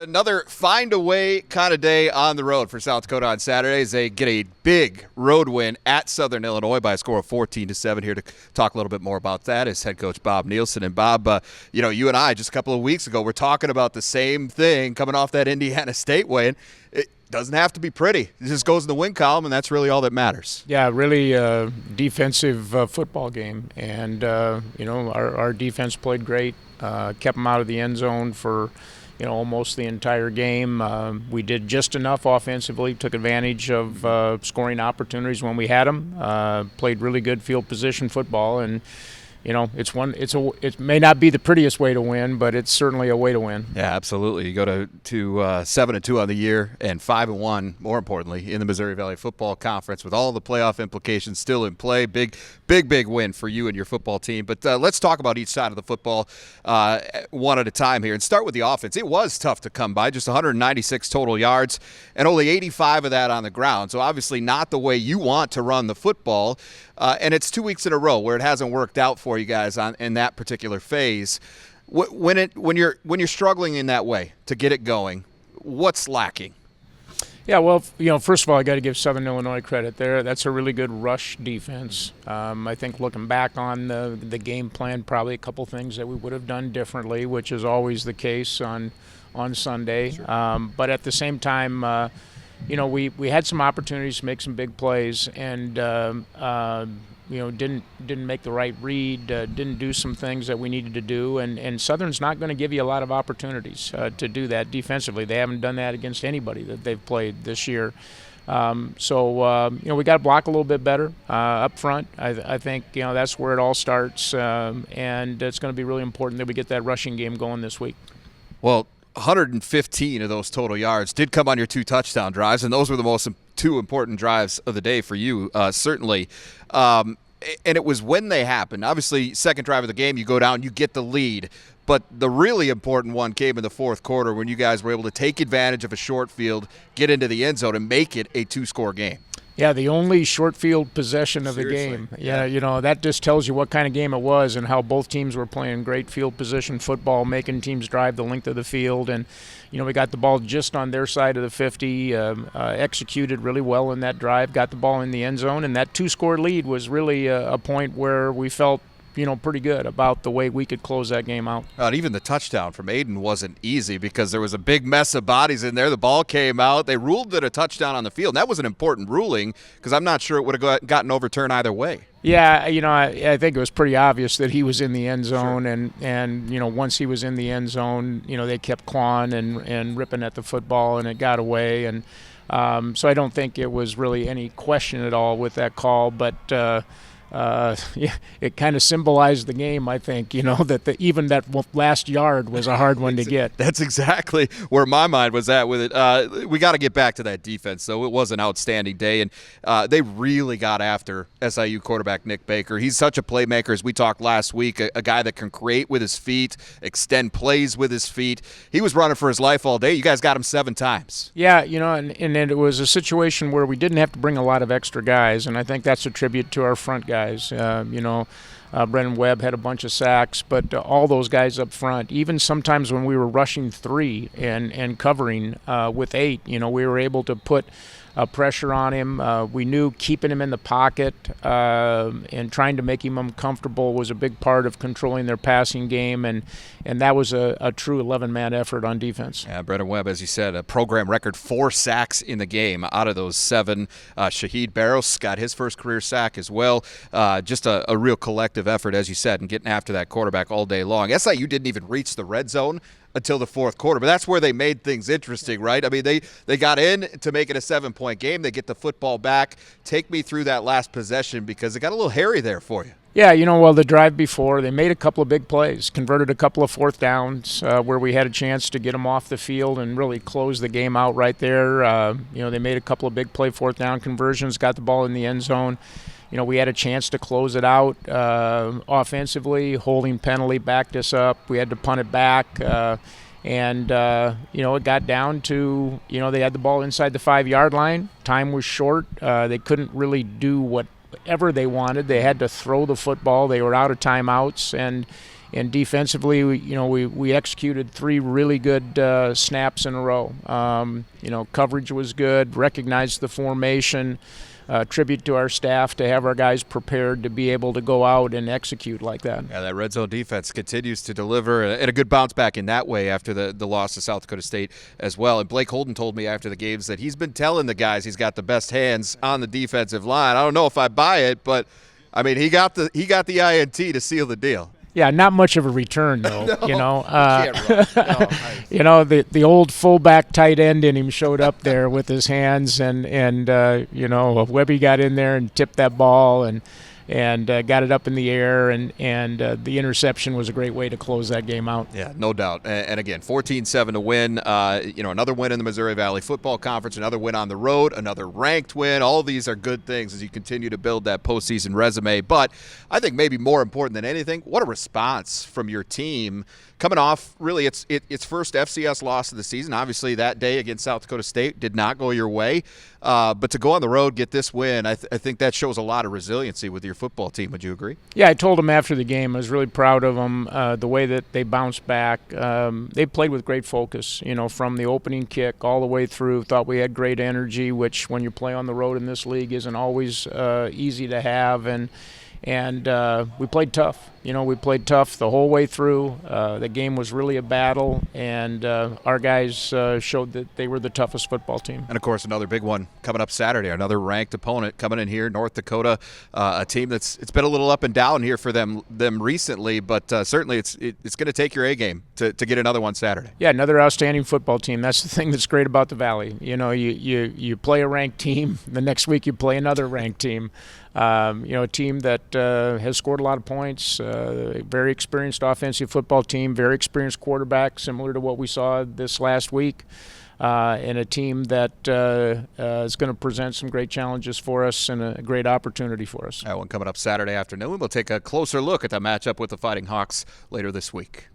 Another find-a-way kind of day on the road for South Dakota on Saturdays. They get a big road win at Southern Illinois by a score of 14-7. Here to talk a little bit more about that is head coach Bob Nielson. And Bob, you and I just a couple of weeks ago were talking about the same thing coming off that Indiana State win. It doesn't have to be pretty. It just goes in the win column, and that's really all that matters. Yeah, really defensive football game. And, our defense played great, kept them out of the end zone for – almost the entire game. We did just enough offensively, took advantage of scoring opportunities when we had them, played really good field position football, and it may not be the prettiest way to win, but it's certainly a way to win. Yeah, absolutely. You go to 7-2 on the year and 5-1, more importantly, in the Missouri Valley Football Conference with all the playoff implications still in play. Big win for you and your football team. But let's talk about each side of the football one at a time here and start with the offense. It was tough to come by, just 196 total yards and only 85 of that on the ground. So obviously not the way you want to run the football. And it's 2 weeks in a row where it hasn't worked out for you guys in that particular phase. When you're struggling in that way to get it going, what's lacking? Yeah, well, first of all, I got to give Southern Illinois credit there. That's a really good rush defense. I think looking back on the game plan, probably a couple things that we would have done differently, which is always the case on Sunday. Sure. But at the same time, we had some opportunities to make some big plays and didn't make the right read, didn't do some things that we needed to do, and Southern's not going to give you a lot of opportunities to do that defensively. They haven't done that against anybody that they've played this year. We got to block a little bit better up front. I think that's where it all starts, and it's going to be really important that we get that rushing game going this week. Well, 115 of those total yards did come on your 2 touchdown drives, and those were the two important drives of the day for you, certainly. And it was when they happened. Obviously, second drive of the game, you go down, you get the lead. But the really important one came in the fourth quarter when you guys were able to take advantage of a short field, get into the end zone, and make it a 2-score game. Yeah, the only short field possession of the game. Yeah, that just tells you what kind of game it was and how both teams were playing great field position football, making teams drive the length of the field. And, we got the ball just on their side of the 50, executed really well in that drive, got the ball in the end zone. And that 2-score lead was really a point where we felt pretty good about the way we could close that game out. Even the touchdown from Aiden wasn't easy because there was a big mess of bodies in there. The ball came out. They ruled it a touchdown on the field. And that was an important ruling because I'm not sure it would have gotten overturned either way. Yeah, I think it was pretty obvious that he was in the end zone, sure. and once he was in the end zone, they kept clawing and ripping at the football, and it got away. And so I don't think it was really any question at all with that call, but it kind of symbolized the game, I think, that even that last yard was a hard one to get. That's exactly where my mind was at with it. We got to get back to that defense, though. It was an outstanding day, and they really got after SIU quarterback Nick Baker. He's such a playmaker, as we talked last week, a guy that can create with his feet, extend plays with his feet. He was running for his life all day. You guys got him 7 times. Yeah, and it was a situation where we didn't have to bring a lot of extra guys, and I think that's a tribute to our front guys. Brendan Webb had a bunch of sacks, but all those guys up front, even sometimes when we were rushing 3 and covering with 8, we were able to put pressure on him. We knew keeping him in the pocket and trying to make him uncomfortable was a big part of controlling their passing game, and that was a true 11-man effort on defense. Yeah, Brendan Webb, as you said, a program record 4 sacks in the game out of those 7. Shaheed Barros got his first career sack as well. Just a real collective effort, as you said, and getting after that quarterback all day long. SIU didn't even reach the red zone until the fourth quarter, but that's where they made things interesting, right? I mean, they got in to make it a 7-point game. They get the football back. Take me through that last possession because it got a little hairy there for you. Yeah, the drive before, they made a couple of big plays, converted a couple of fourth downs where we had a chance to get them off the field and really close the game out right there. They made a couple of big play fourth down conversions, got the ball in the end zone. We had a chance to close it out offensively. Holding penalty backed us up. We had to punt it back. It got down to, they had the ball inside the 5-yard line. Time was short. They couldn't really do whatever they wanted. They had to throw the football. They were out of timeouts. And And defensively, we executed 3 really good snaps in a row. Coverage was good, recognized the formation. Tribute to our staff to have our guys prepared to be able to go out and execute like that. Yeah, that red zone defense continues to deliver, and a good bounce back in that way after the loss to South Dakota State as well. And Blake Holden told me after the games that he's been telling the guys he's got the best hands on the defensive line. I don't know if I buy it, but I mean he got the INT to seal the deal. Yeah, not much of a return though. No, can't run. The old fullback tight end in him showed up there with his hands, and Webby got in there and tipped that ball and got it up in the air, and the interception was a great way to close that game out. Yeah, no doubt. And again, 14-7 to win. Another win in the Missouri Valley Football Conference, another win on the road, another ranked win. All of these are good things as you continue to build that postseason resume. But I think maybe more important than anything, what a response from your team coming off really its first FCS loss of the season. Obviously, that day against South Dakota State did not go your way. But to go on the road, get this win, I think that shows a lot of resiliency with your football team. Would you agree? Yeah, I told them after the game I was really proud of them, the way that they bounced back. They played with great focus, from the opening kick all the way through. Thought we had great energy, which when you play on the road in this league isn't always easy to have. And we played tough. We played tough the whole way through. The game was really a battle, and our guys showed that they were the toughest football team. And, of course, another big one coming up Saturday, another ranked opponent coming in here, North Dakota, a team it's been a little up and down here for them recently, but certainly it's going to take your A game to get another one Saturday. Yeah, another outstanding football team. That's the thing that's great about the Valley. You play a ranked team, the next week you play another ranked team. A team that has scored a lot of points, a very experienced offensive football team, very experienced quarterback, similar to what we saw this last week, and a team that is going to present some great challenges for us and a great opportunity for us. That one coming up Saturday afternoon. We'll take a closer look at that matchup with the Fighting Hawks later this week.